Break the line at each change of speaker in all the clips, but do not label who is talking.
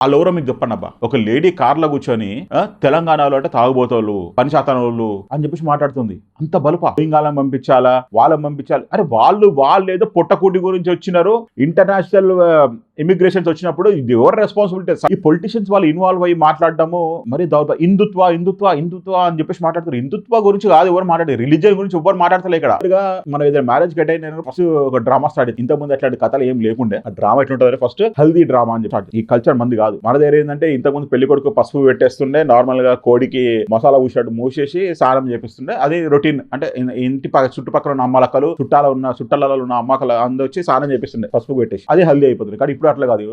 వాళ్ళెవరో మీకు చెప్పండి అబ్బా. ఒక లేడీ కార్లో కూర్చొని తెలంగాణలో అంటే తాగుబోతోళ్ళు, పని శాతానోళ్ళు అని చెప్పేసి మాట్లాడుతుంది. అంత బలుపా? తెలంగాణ పంపించాలా, వాళ్ళని పంపించాలి? అరే వాళ్ళు ఏదో పొట్టకూటి గురించి వచ్చినారు. ఇంటర్నేషనల్ ఇమిగ్రేషన్స్ వచ్చినప్పుడు ఇది ఎవరు రెస్పాన్సిబిలిటీ? ఈ పొలిటీషియన్స్ వాళ్ళు ఇన్వాల్వ్ అయ్యి మాట్లాడటము మరి హిందుత్వ అని చెప్పేసి మాట్లాడుతారు. హిందుత్వ గురించి కాదు ఎవరు మాట్లాడారు, రిలీజియన్ గురించి ఎవరు మాట్లాడతలే ఇక్కడ. మనం ఏదైనా మ్యారేజ్ గట్ అయిన ఫస్ట్ ఒక డ్రామా స్టార్ట్ అయింది. ఇంతకుముందు అట్లాంటి కథలు ఏం లేకుండే. ఆ డ్రామా ఎట్లుంటుంది? ఫస్ట్ హెల్దీ డ్రామా అని చెప్పి. ఈ కల్చర్ మంది కాదు. మన దగ్గర ఏంటంటే ఇంతకుముందు పెళ్లి కొడుకు పసుపు పెట్టేస్తుండే, నార్మల్ గా కోడికి మసాలా ఊసినట్టు మూసేసి స్నానం చేపిస్తుండే. అది రొటీన్. అంటే ఇంటి చుట్టుపక్కల ఉన్న అమ్మలక్కలు, చుట్టాలలో ఉన్న అమ్మకలు అందరూ వచ్చి స్నానం చేపిస్తుండే పసుపు పెట్టేసి. అది హెల్దీ అయిపోతుంది. కానీ ఇప్పుడు అట్లా కాదు.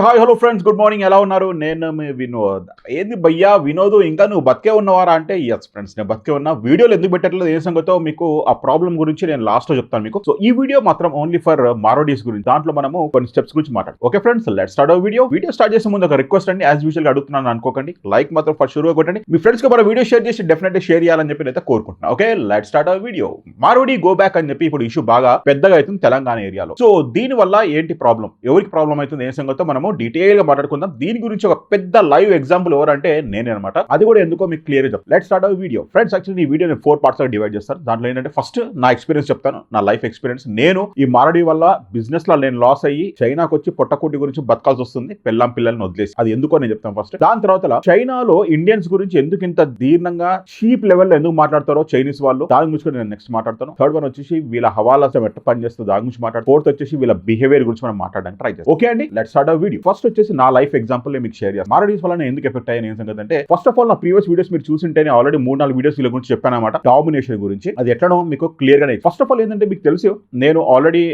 Hi hello friends, good morning. ఎలా ఉన్నారు? నేను మీ వినోద్. ఏంది భయ్యా వినోద్, ఇంకా నువ్వు బతికే ఉన్నవారా అంటే ఎస్ ఫ్రెండ్స్, నేను బతికే ఉన్నా. వీడియోలు ఎందుకు పెట్టట్లేదు ఏ సంగతో మీకు ఆ ప్రాబ్లం గురించి నేను లాస్ట్ లో చెప్తాను మీకు. సో ఈ వీడియో మాత్రం ఓన్లీ ఫర్ మారోడీస్ గురించి. దాంట్లో మనము కొన్ని స్టెప్స్ గురించి మాట్లాడు. Okay friends, let's start our video. Video start చేసే ముందు ఒక రిక్వెస్ట్ అండి, యాజ్ యూజువల్ గా అడుగుతున్నాను అనుకోకండి. లైక్ మాత్రం ఫస్ట్ షురుగా కొట్టండి. మీ ఫ్రెండ్స్ కి మన వీడియో షేర్ చేసి డెఫినెట్లీ షేర్ చేయాలని చెప్పి నేను కోరుకుంటున్నాను. Okay, let's start our video. మారోడీ గో బ్యాక్ అని చెప్పి ఇప్పుడు ఇష్యూ బాగా పెద్దగా అవుతుంది తెలంగాణ ఏరియాలో. సో దీని వల్ల ఏంటి ప్రాబ్లం, ఎవరికి ప్రాబ్లం అవుతుంది ఏ సంగతో మనము డీటెయిల్ గా మాట్లాడుకుందాం. దీని గురించి ఒక పెద్ద లైవ్ ఎగ్జాంపుల్ ఎవరంటే నేనే అనమాట. అది కూడా ఎందుకో మీకు క్లియర్ గా చెప్తాను. Let's start our video. Friends, actually ఈ వీడియో నేను 4 పార్ట్స్ గా డివైడ్ చేస్తాను. దాంట్లో ఏంటంటే ఫస్ట్ నా ఎక్స్పీరియన్స్ చెప్తాను, నా లైఫ్ ఎక్స్పీరియన్స్. నేను ఈ మారడీ వల్ల బిజినెస్ లో నేను లాస్ అయ్యి చైనాకి వచ్చి పొట్టకూటి గురించి బతకాల్సి వస్తుంది, పిల్లల్ని వదిలేసి. అది ఎందుకో నేను చెప్తాను ఫస్ట్. దాని తర్వాత చైనాలో ఇండియన్స్ గురించి ఎందుకు ఇంత దీర్ణంగా షీప్ లెవెల్లో ఎందుకు మాట్లాడతారో చైనీస్ వాళ్ళు, దాని గురించి నేను నెక్స్ట్ మాట్లాడతాను. థర్డ్ వన్ వచ్చేసి వీళ్ళ హవాలా ఎట్ట పని చేస్తుంది దాని గురించి మాట్లాడు. ఫోర్త్ వచ్చేసి వీళ్ళ బిహేవియర్ గురించి మనం మాట్లాడడానికి ట్రై చేస్తాం. ఓకే అండి, let's start our video. First వచ్చేసి నా లైఫ్ ఎగ్జాంపుల్ మీకు షేర్ చేస్తాను. మారడీస్ వల్ల నేను ఎందుకు ఎఫెక్ట్ అయ్యాను ఏం సంగతి అంటే, ఫస్ట్ ఆఫ్ ఆల్ నా ప్రీవియస్ వీడియోస్ మీరు చూసింటేనే ఆల్రెడీ 3-4 వీడియోస్ వీళ్ళ గురించి చెప్పాను అనమాట. డామినేషన్ గురించి. అది ఎట్లనో మీకు క్లియర్ గా. ఫస్ట్ ఆఫ్ ఆల్ ఏంటంటే మీకు తెలుసు నేను ఆల్రెడీ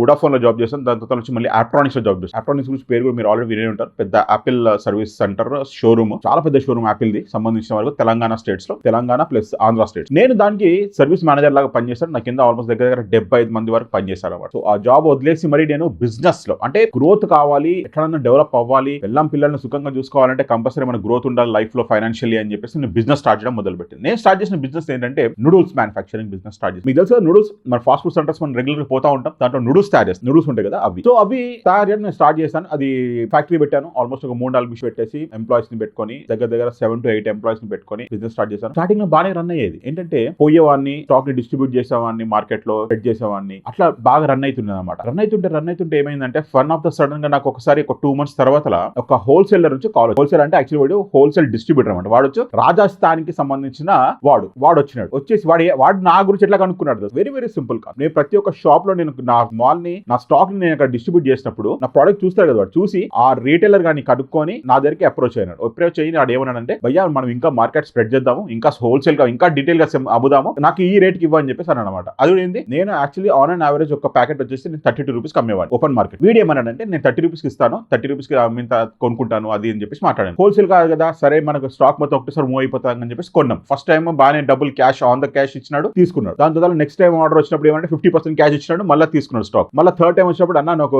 వోడాఫోన్ లో జాబ్ చేస్తాను. దాని తర్వాత వచ్చి మళ్ళీ ఆప్ట్రానిక్స్ లో జాబ్ చేస్తాను. ఆప్ట్రానిక్స్ గురించి పేరు కూడా మీరు ఆల్రెడీ వినే ఉంటారు. పెద్ద యాపిల్ సర్వీస్ సెంటర్ షోరూమ్, చాలా పెద్ద షోరూమ్ యాపిల్ ది సంబంధించిన వరకు తెలంగాణ స్టేట్స్ లో, తెలంగాణ ప్లస్ ఆంధ్ర స్టేట్స్. నేను దానికి సర్వీస్ మేనేజర్ లాగా పనిచేస్తాను. నా కింద ఆల్మోస్ట్ దగ్గర 75 మంది వరకు పనిచేశారు అనమాట. సో ఆ జాబ్ వదిలేసి మరి నేను బిజినెస్ లో, అంటే గ్రోత్ కావాలి, ఎట్లన్నా డెవలప్ అవ్వాలి, పిల్లల్ని సుఖంగా చూసుకోవాలంటే కంపల్సరీ మన గ్రోత్ ఉండాలి లైఫ్ లో ఫైనాన్షియల్లీ అని చెప్పేసి నేను బిజినెస్ స్టార్ట్ చేయడం మొదలు పెట్టింది. నేను స్టార్ట్ చేసిన బిజినెస్ ఏంటంటే నూడిల్స్ మ్యానుఫ్యాక్చరింగ్ బిజినెస్ స్టార్ట్ చేసి. మీకు తెలుసు నూడిల్స్ మన ఫాస్ట్ ఫుడ్ సెంటర్స్ మనం రెగ్యులర్ పోతా ఉంటాం. దాంట్లో నూడిల్స్ తయారు చేస్తాం. నూడిల్స్ ఉంటాయి కదా అవి. సో అవి తయారు చేయడం నేను స్టార్ట్ చేశాను. అది ఫ్యాక్టరీ పెట్టాను. ఆల్మోస్ట్ ఒక 3-4 బిష్ పెట్టేసి ఎంప్లాయీస్ ని పెట్టుకొని దగ్గర 7 to 8 ఎంప్లాయీస్ ని పెట్టుకొని బిజినెస్ స్టార్ట్ చేశాను. స్టార్టింగ్ లో బాగానే రన్ అయ్యేది. ఏంటంటే పోయేవాడిని, స్టాక్ ని డిస్ట్రిబ్యూట్ చేసేవాడిని, మార్కెట్ లో సెట్ చేసేవాడిని, అట్లా బాగా రన్ అవుతుంది అనమాట. రన్ అవుతుంటే ఏమైందంటే ఫన్ ఆఫ్ ద సడన్ గా నాకు ఒకసారి ఒక 2 months తర్వాత ఒక హోల్సేలర్ నుంచి కాల్. హోల్సేల్ అంటే యాక్చువల్లీ వాడు హోల్సేల్ డిస్ట్రిబ్యూటర్ అనమాట. వాడు వచ్చి రాజస్థాన్ కి సంబంధించిన వాడు వచ్చినాడు. వచ్చేసి వాడు నా గురించి ఎట్లా కనుక్కున్నాడు? వెరీ వెరీ సింపుల్ గా, నేను ప్రతి ఒక్క షాప్ లో నేను నా మాల్ ని, నా స్టాక్ ని నేను అక్కడ డిస్ట్రిబ్యూట్ చేసినప్పుడు నా ప్రోడక్ట్ చూస్తాడు కదా, వాడు చూసి ఆ రీటైలర్ గాని కనుక్కొని నా దగ్గరికి అప్రోచ్ అయినాడు. అప్రోచ్ అయ్యి వాడు ఏమన్నాడంటే, భయ్యా మనం ఇంకా మార్కెట్ స్ప్రెడ్ చేద్దాము, ఇంకా హోల్సేల్ గా ఇంకా డీటెయిల్ గా అమ్ముదాము, నాకు ఈ రేట్ కి ఇవ్వని చెప్పేసి అన్నాడు అనమాట. అది ఏంది, నేను యాక్చువల్లీ ఆన్ అండ్ యావరేజ్ ఒక ప్యాకెట్ వచ్చేసి నేను 32 రూపీస్ అమ్మేవాడు ఓపెన్ మార్కెట్. వీడు ఏమన్నాడంటే, నేను 30 రూపీస్ ఇస్తాను, 30 రూపీస్ కి కొనుక్కుంటాను అది అని చెప్పేసి మాట్లాడాను. హోల్సేల్ కాదు కదా, సరే మనకు స్టాక్ మొత్తం ఒకటిసారి మూవ్ అయిపోతాం అని చెప్పేసి కొన్నాం. ఫస్ట్ టైం బాగానే double cash on the cash ఇచ్చినాడు, తీసుకున్నాడు. దాని తర్వాత నెక్స్ట్ టైం ఆర్డర్ వచ్చినప్పుడు ఏమంటే 50% క్యాష్ ఇచ్చినాడు, మళ్ళీ తీసుకున్నాడు స్టాక్. మళ్ళీ థర్డ్ టైం వచ్చినప్పుడు అన్న నాకు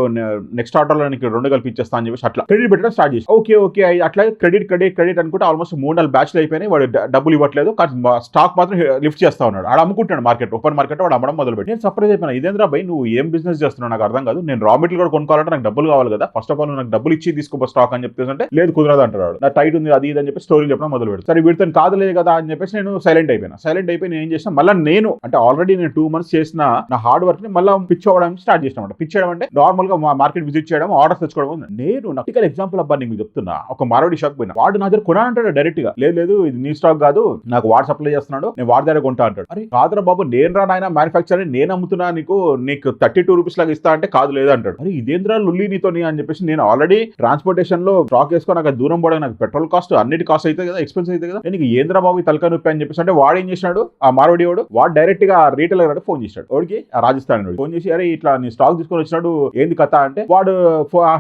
నెక్స్ట్ ఆర్డర్ లో నీకు 2 కలిపి ఇచ్చేస్తా అని చెప్పేసి అట్లా క్రెడిట్ పెట్టడం స్టార్ట్ చేసి ఓకే అట్లా క్రెడిట్ అనుకుంటే ఆల్మోస్ట్ 3-4 బ్యాచ్లు అయిపోయినాయి. వాడు డబ్బులు ఇవ్వట్లేదు, కానీ స్టాక్ మాత్రం లిఫ్ట్ చేస్తా ఉన్నాడు. ఆడ అమ్ముకుంటాడు మార్కెట్, ఓపెన్ మార్కెట్ వాడు అమ్మడం మొదలు పెట్టి. నేను సర్ప్రైజ్ అయిపోయినా, ఇదేంద్రా భయ్ నువ్వు ఏం బిజినెస్ చేస్తున్నావు నాకు అర్థం కాదు, నేను రా మెటీరియల్ కూడా కొనుక్కోవాలంటే నాకు డబ్బులు కావాలి కదా, ఫస్ట్ ఆఫ్ ఆల్ నాకు డబ్బులు ఇచ్చి తీసుకో స్టాక్ అని చెప్పేసి అంటే లేదు కుదరదు అంటాడు. నా టైట్ ఉంది అది ఇది అని చెప్పి స్టోరీ చెప్పడం మొదలు పెడతాను. సరే వీడితో కాదులేదు కదా అని చెప్పేసి నేను సైలెంట్ అయిపోయి నేను ఏం చేసిన, మళ్ళీ నేను అంటే ఆల్రెడీ నేను 2 months చేసిన నా హార్డ్ వర్క్ ని మళ్ళీ పిచ్ అవ్వడానికి స్టార్ట్ చేసిన. పిచ్ చేయడం అంటే నార్మల్ గా మార్కెట్ విజిట్ చేయడం, ఆర్డర్స్ తెచ్చుకోవడం. నేను నటికల్ ఎగ్జాంపుల్ అబ్బా నీకు చెప్తున్నా, ఒక మారోడి షాప్ పోయినా, వాడు నా దగ్గర కొనాలంటాడు డైరెక్ట్ గా, లేదు ఇది నీ స్టాక్ కాదు, నాకు వాడు సప్లై చేస్తున్నాడు, నేను వాడి దగ్గర కొంటా అంటాడు. అరే కాదురా బాబు, నేను రా నాయన మ్యానుఫ్యాక్చర్ నేను అమ్ముతున్నా, నీకు 32 రూపీస్ లాగా ఇస్తా అంటే కాదు లేదు అంటాడు. అరే ఇదేంద్రా లుల్లి నీతో అని చెప్పేసి నేను ఆల్రెడీ ట్రాన్స్పోర్టేషన్ లో స్టాక్ వేసుకొని నాకు దూరం పోవడం, నాకు పెట్రోల్ కాస్ట్ అన్నిటి కాస్ట్ అయితే కదా, ఎక్స్పెన్స్ అయితే కదా, నేను ఏంద్రా బాబు తలకా నొప్పి అని చెప్పేసి అంటే వాడు ఏం చేసినాడు, ఆ మారోడి వాడు డైరెక్ట్ గా రీటైలర్ ఫోన్ చేశాడు. వాడికి ఆ రాజస్థాన్ ఫోన్ చేసి, అరే ఇట్లా నీ స్టాక్ తీసుకొని వచ్చినాడు ఏంది కథ అంటే, వాడు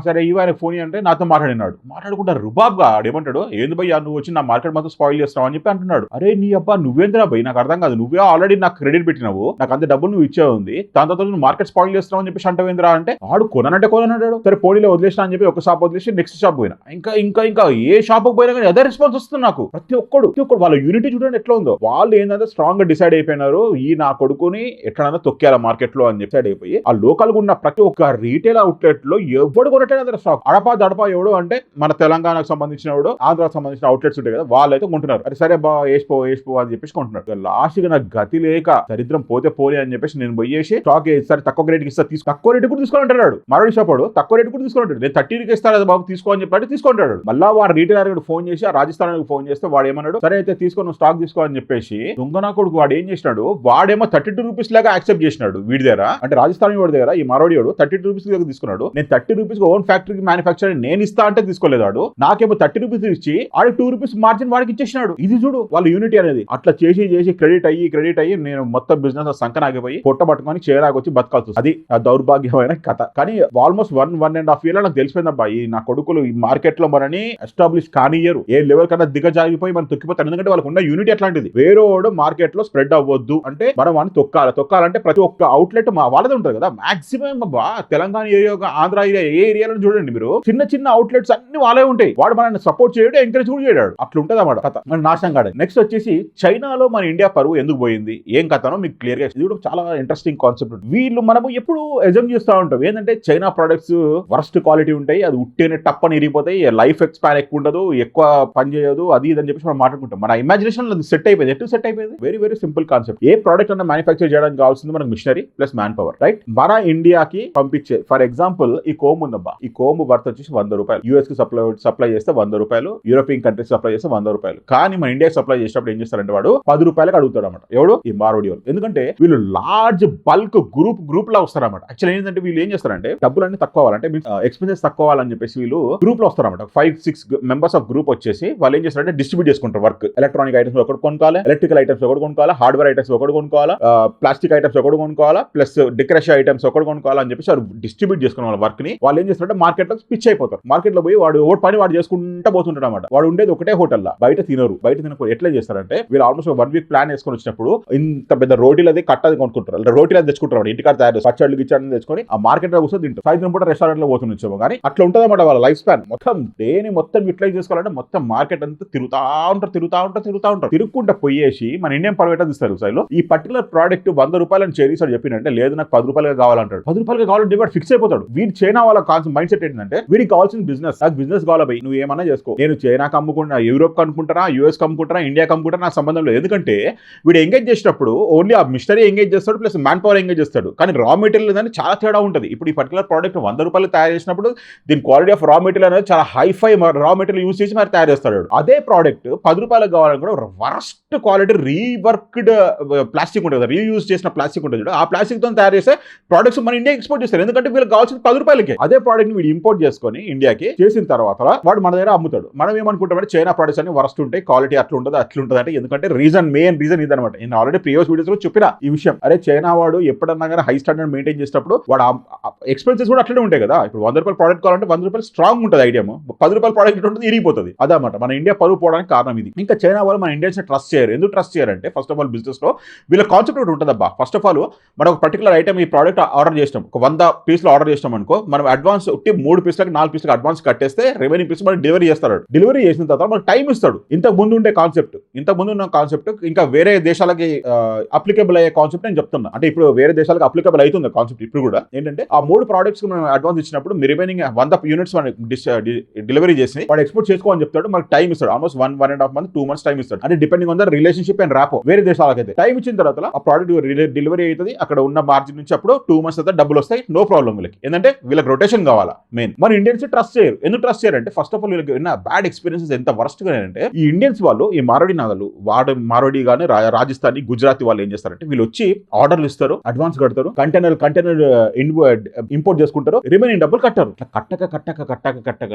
సరే ఇవన్నీ ఫోన్ అంటే నాతో మాట్లాడుకుంటారు రుబాబ్గా. ఏమంటాడు, ఏంది భయ్యా నువ్వు వచ్చి నా మార్కెట్ మొత్తం స్పాయిల్ చేస్తావు అని చెప్పి అంటున్నాడు. అరే నీ అబ్బా నువ్వేంద్రా భయ్, నాకు అర్థం కాదు, నువ్వే ఆల్రెడీ నాకు క్రెడిట్ పెట్టినావు, నాకు అంత డబ్బులు నువ్వు ఇచ్చే ఉంది, దాని తర్వాత నువ్వు మార్కెట్ స్పాయిల్ చేస్తావు అని చెప్పేసి అంటావేంద్రా అంటే, వాడు కొనంటే తీసుకోవాలన్నాడు. సరే పోనీలో వదిలేసిన అని చెప్పి ఒక షాప్ వదిలేసి నెక్స్ట్ షాప్ పోయినా, ఇంకా ఏ షాప్ పోయినా కానీ అదే రెస్పాన్స్ వస్తుంది నాకు. ప్రతి ఒక్కడు వాళ్ళ యూనిటీ చూడండి ఎట్లా ఉందో. వాళ్ళు ఏంటంటే స్ట్రాంగ్ గా డిసైడ్ అయిపోయినారు, ఈ నా కొడుకుని ఎట్లైనా తొక్కేయాల మార్కెట్ లో అని డిసైడ్ అయిపోయి ఆ లోకల్ గా ఉన్న ప్రతి ఒక్క రీటైల్ అవుట్లెట్ లో ఎవడు కొనట్లేదు స్టాక్. అడపా ఎవడు అంటే మన తెలంగాణకు సంబంధించిన ఆంధ్రాకు సంబంధించిన అవుట్లెట్స్ ఉంటాయి కదా, వాళ్ళైతే కొంటున్నారు. అది సరే బా వేసిపో అని చెప్పేసి కొంటున్నారు. లాస్ట్ గా నాకు గతి లేక దరిద్రం పోతే పోలే అని చెప్పేసి నేను పోయేసి స్టాక్ సరే తక్కువ రేటుకి ఇస్తా, తక్కువ రేటు కూడా తీసుకుంటాడు. మరొక షాప్ వాడు తక్కువ రేటు కూడా తీసుకుంటాడు. నేను 30కి ఇస్తాను బాబు తీసుకో అని చెప్పి తీసుకుంటాడు. మళ్ళా వాడు రీటైలర్ ఫోన్ చేసి ఆ రాజస్థాన్ ఫోన్ చేస్తే వాడు ఏమన్నాడు, సరే అయితే తీసుకొని స్టాక్ తీసుకో అని చెప్పేసి దొంగనా కొడుకు వాడు ఏం చేసినాడు, వాడేమో 32 రూపీస్ లాగా యాక్సెప్ట్ చేసినాడు వీడి దగ్గర. అంటే రాజస్థాన్ వాడి దగ్గర ఈ మరోడి వాడు 32 రూపీస్ దగ్గర తీసుకున్నాడు. నేను 30 రూపీస్ ఓన్ ఫ్యాక్టరీకి మ్యానుఫ్యాక్చర్ నేను ఇస్తా అంటే తీసుకోలేదు వాడు. నాకేమో 30 రూపీస్ ఇచ్చి ఆడ 2 రూపీస్ మార్జిన్ వాడికి ఇచ్చేసినాడు. ఇది చూడు వాళ్ళ యూనిటీ అనేది. అట్లా చేసి క్రెడిట్ అయ్యి నేను మొత్తం బిజినెస్ సంకనాగిపోయి పొట్టబట్టుకొని చేరాకొచ్చి బతకాల్సి. అది దౌర్భాగ్యమైన కథ. కానీ ఆల్మోస్ట్ 1.5 year నాకు తెలిసిపోయిందబ్బా, ఈ నా కొడుకులు ఈ మార్కెట్ లో మనని ఎస్టాబ్లిష్ కానియరు, ఏ లెవెల్ కన్నా దిగజారిపోయి మనం తొక్కిపోతారు. ఎందుకంటే వాళ్ళకు ఉన్న యూనిటీ అట్లాంటిది. వేరేవాడు మార్కెట్ లో స్ప్రెడ్ అవ్వద్దు అంటే మనం వాడిని తొక్కాలంటే ప్రతి ఒక్క అవుట్లెట్ వాళ్ళదే ఉంటుంది కదా. Maximum Telangana area, Andhra area, ఏ ఏరియాలో చూడండి మీరు, చిన్న అవుట్లెట్స్ అన్ని వాళ్ళే ఉంటాయి. వాడు మనల్ని సపోర్ట్ చేయడం, ఎంకరేజ్ కూడా చేయడాడు. అట్లా ఉంటుంది అన్నమాట కథ. మన నాశనం కాదు. నెక్స్ట్ వచ్చేసి చైనాలో మన ఇండియా పరువు ఎందుకు పోయింది, ఏం కథనో మీకు క్లియర్ గా. ఇది కూడా చాలా ఇంట్రెస్టింగ్ కాన్సెప్ట్. వీళ్ళు మనము ఎప్పుడు ఎజమ్ చేస్తూ ఉంటాం ఏంటంటే చైనా ప్రొడక్ట్స్ వర్స్ట్ క్వాలిటీ ఉంటాయి, అది ఉట్టేనే టప్ అని ఇరిగిపోతాయి, లైఫ్ ఎక్స్పైర్ ఎక్కువ ఉండదు, ఎక్కువ పని చేయదు, అది ఇదని చెప్పేసి మనం మాట్లాడుకుంటాం. మన ఇమాజినేషన్ అది సెట్ అయిపోయింది. ఎటు సెట్ అయిపోయింది? Very very simple concept. ఏ ప్రోడక్ట్ అన్న మ్యానుఫ్యాక్చర్ చేయడానికి కావాల్సింది మనకు machinery plus man power, right? మన ఇండియాకి పంపించే ఫర్ ఎగ్జాంపుల్ ఈ కోమ్ ఉందబ్బా, ఈ కోమ్ వర్త్ వచ్చేసి 100 రూపాయలు. యూఎస్ కి సప్లై చేస్తే 100 రూపాయలు, యూరోపియన్ కంట్రీస్ సప్లై చేస్తే 100 రూపాయలు. కానీ మన ఇండియాకి సప్లై చేసేటప్పుడు ఏం చేస్తారంటే వాడు 10 రూపాయలకు అడుగుతాడు అనమాట. ఎవడు? ఈ మారోడి వాళ్ళు. ఎందుకంటే వీళ్ళు లార్జ్ బల్క్ గ్రూప్ లా వస్తారన్నమాట. యాక్చువల్లీ ఏంటంటే వీళ్ళు ఏం చేస్తారంటే డబ్బులన్నీ తక్కువ అవ్వాలంటే ఎక్స్పెన్సెస్ తక్కువ అవ్వాలని చెప్పేసి వీళ్ళు గ్రూప్ లో వస్తారన్నమాట. 5-6 మెంబర్స్ ఆఫ్ గ్రూప్ వచ్చేసి వాళ్ళు ఏం చేస్తారంటే డిస్ట్రిబ్యూట్ చేసుకుంటారు వర్క్. ఎలక్ట్రానిక్ ఐటమ్స్ ఒకటి కొనుక్కోవాలి, ఎలక్ట్రికల్ ఐటమ్స్ ఒకటి కొనుక్కోవాలి, హార్డ్వేర్ ఐటమ్స్ ఒకటి కొనుక్కోవాలా, ప్లాస్టిక్ ఐటమ్స్ ఒకటి కొనుక్కోవాలా, ప్లస్ డెకరేషన్ ఐటమ్స్ ఒకటి కొనుక్కోవాలా అని చెప్పేసి వాళ్ళు డిస్ట్రిబ్యూట్ చేసుకున్న వాళ్ళ వర్క్ ని వాళ్ళు ఏం చేస్తారంటే మార్కెట్ లో పిచ్ అయిపోతారు. మార్కెట్ లో పోయి వాడు ఓట్ పని వాడు చేసుకుంటూ పోతుంటాడు అనమాట. వాడు ఉండేది ఒకటే హోటల్ లా, బయట తినకు. ఎట్లా చేస్తారంటే వీళ్ళు ఆల్మోస్ట్ 1 వీక్ ప్లాన్ వేసుకొని వచ్చినప్పుడు ఇంత పెద్ద రోటీలు అది కట్టది కొనుక్కుంటారు. రోటీలు అది తెచ్చుకుంటారు, ఇంటికాడ తయారు చేస్తారు, పచ్చళ్ళు గిచ్చళ్ళు తెచ్చుకొని ఆ మార్కెట్ లో కూర్చొని తింటారు. సాయంత్రం పూట రెస్టారెంట్ లో పోతుండొచ్చేమో కానీ అట్లా ఉంటుంది అన్నమాట వాళ్ళ లైఫ్ స్పాన్. మొత్తం యూటిలైజ్ చేసుకోవాలంటే మొత్తం మార్కెట్ అంతా తిరుగుతా ఉంటారు. తిరుగుకుంటా పోయేసి మన ఇండియన్ పర్వేట తీస్తారు సైడ్ లో. ఈ పర్టికులర్ ప్రోడక్ట్ 100 రూపాయలని చేరీసాడు చెప్పినంటే లేదు నాకు 10 రూపాయలుగా కావాలంటాడు. 10 రూపాయలుగా కావాలంటే వాడు ఫిక్స్ అయిపోతాడు. వీడి చైనా వాళ్ళ మైండ్ సెట్ ఏంటంటే వీడికి కావాల్సిన బిజినెస్, నాకు బిజినెస్ కావాలి పోయి నువ్వు ఏమన్నా చేసుకో, నేను చైనాకి అమ్ముకుంటా, యూరోప్ అమ్ముకుంటారా, యూఎస్ అమ్ముకుంటారా, ఇండియాకి అమ్ముకుంటారా, నాకు సంబంధం లేదు. ఎందుకంటే వీడు ఎంగేజ్ చేసేటప్పుడు ఓన్లీ ఆ మిషనరీ ఎంగేజ్ చేస్తాడు ప్లస్ మ్యాన్ పవర్ ఎంగేజ్ చేస్తాడు. కానీ రా మెటీరియల్ అనేది చాలా తేడా ఉంటుంది. ఇప్పుడు ఈ పర్టికులర్ ప్రోడక్ట్ 100 రూపాయలు తయారు చేసినప్పుడు దీని క్వాలిటీ ఆఫ్ రా మెటీరియల్ అనేది చాలా హైఫై రా మెటీరియల్ యూస్ చేసి మరి తయారు చేస్తాడు. అదే ప్రోడక్ట్ 10 రూపాయలకు కావాలని కూడా వర్స్ట్ క్వాలిటీ రీవర్క్డ్ ప్లాస్టిక్ ఉంటుంది, రీయూజ్ చేసిన ప్లాస్టిక్ ఉంటుంది. ఆ ప్లాస్టిక్ తో తయారు చేసే ప్రోడక్ట్స్ మన ఇండియా ఎక్స్పోర్ట్ చేస్తారు. ఎందుకంటే వీళ్ళకి కావాల్సిన 10 రూపాయలకి. అదే ప్రోడక్ట్ ని వీడు ఇంపోర్ట్ చేసుకొని ఇండియాకి చేసిన తర్వాత వాడు మన దగ్గర అమ్ముతాడు. మనం ఏమనుకుంటామంటే చైనా ప్రొడక్ట్స్ అన్ని వర్స్ట్ ఉంటాయి, క్వాలిటీ అట్లుంటుంది అంటే ఎందుకంటే మెయిన్ రీజన్ ఇదనమాట. నేను ఆల్రెడీ ప్రీవియస్ వీడియోస్ లో చెప్పిన ఈ విషయం. అరే చైనా వాడు ఎప్పుడన్నా కానీ హై స్టాండర్డ్ మెయింటైన్ చేసేటప్పుడు వాడు ఎక్స్పెన్సెస్ కూడా అట్లనే ఉంటాయి కదా. ఇప్పుడు 100 రూపాయల ప్రోడక్ట్ కావాలంటే 100 రూపాయలు స్ట్రాంగ్ ఉంటుంది ఐడియా, 10 రూపాయల ప్రోడక్ట్ ఉంటుంది ఇరిగిపోతుంది. అదన్నమాట మన ఇండియా పరువు పోవడానికి కారణం ఇది. ఇంకా చైనా వాళ్ళు మన ఇండియన్స్ ట్రస్ట్ చేయరు. ఎందుకు ట్రస్ట్ చేయారంటే ఫస్ట్ ఆఫ్ ఆల్ బిజినెస్ లో వీళ్ళ కాన్సెప్ట్ ఒకటి ఉంటుందబ్బా. ఫస్ట్ ఆఫ్ ఆల్ మనం ఒక పర్టికులర్ ఐటమ్ ఈ ప్రోడక్ట్ ఆర్డర్ చేస్తాం, ఒక 100 పీసులు ఆర్డర్ చేస్తాం అనుకో, మనం అడ్వాన్స్ 3 పీసులకు 4 పీసులకు అడ్వాన్స్ కట్టేస్తే రెవెన్యూ పీస్ మనం డెలివరీ చేస్తాడు. డెలివరీ చేసిన తర్వాత మనకు టైం ఇస్తాడు. ఇంతకు ముందు ఉన్న కాన్సెప్ట్ ఇంకా వేరే దేశాలకి అప్లికబుల్ అయ్యే కాన్సెప్ట్ నేను చెప్తున్నా. అంటే ఇప్పుడు వేరే దేశాలకు అప్లికబుల్ అవుతుంది కాన్సెప్ట్. ఇప్పుడు కూడా ఏంటంటే ఆ 3 ప్రోడక్ట్స్ మనం అడ్వాన్స్ ఇచ్చినప్పుడు మీ రిమైనింగ్ 100 యూనిట్స్ మనం డెలివరీ చేసి వాడు ఎక్స్పోర్ట్ చేసుకోవాలని చెప్తాడు. మనకు టైం ఇస్తాడు. ఆల్మోస్ట్ 1.5 మంత్ 2 months టైం ఇస్తాడు. అంటే depending on the relationship and rapport. వేరే దేశాలకైతే టైం ఇచ్చిన తర్వాత ఆ ప్రోడక్ట్ డెలివరీ అవుతుంది. అక్కడ ఉన్న మార్జిన్ నుంచి అప్పుడు 2 months తర్వాత డబ్బులు వస్తాయి. నో ప్రాబ్లం వీళ్ళకి. ఏంటంటే వీళ్ళకి రొటేషన్ కావాలా మెయిన్. మన ఇండియన్స్ ట్రస్ట్ చేయరు. ఎందుకు ట్రస్ట్ చేయరంటే ఫస్ట్ ఆఫ్ ఆల్ వీళ్ళకి ఉన్న బ్యాడ్ ఎక్స్పీరియన్సెస్ ఎంత వర్స్ట్ గా అంటే ఈ ఇండియన్స్ వాళ్ళు ఈ మారోడి నాగలు మారోడి గానీ రాజస్థాని గుజరాతీ వాళ్ళు ఏం చేస్తారంటే వీళ్ళు వచ్చి ఆర్డర్లు ఇస్తారు, అడ్వాన్స్ కడతారు, కంటైనర్ ఇంపోర్ట్ చేసుకుంటారు, రిమైనింగ్ డబ్బులు కట్టారు. కట్టక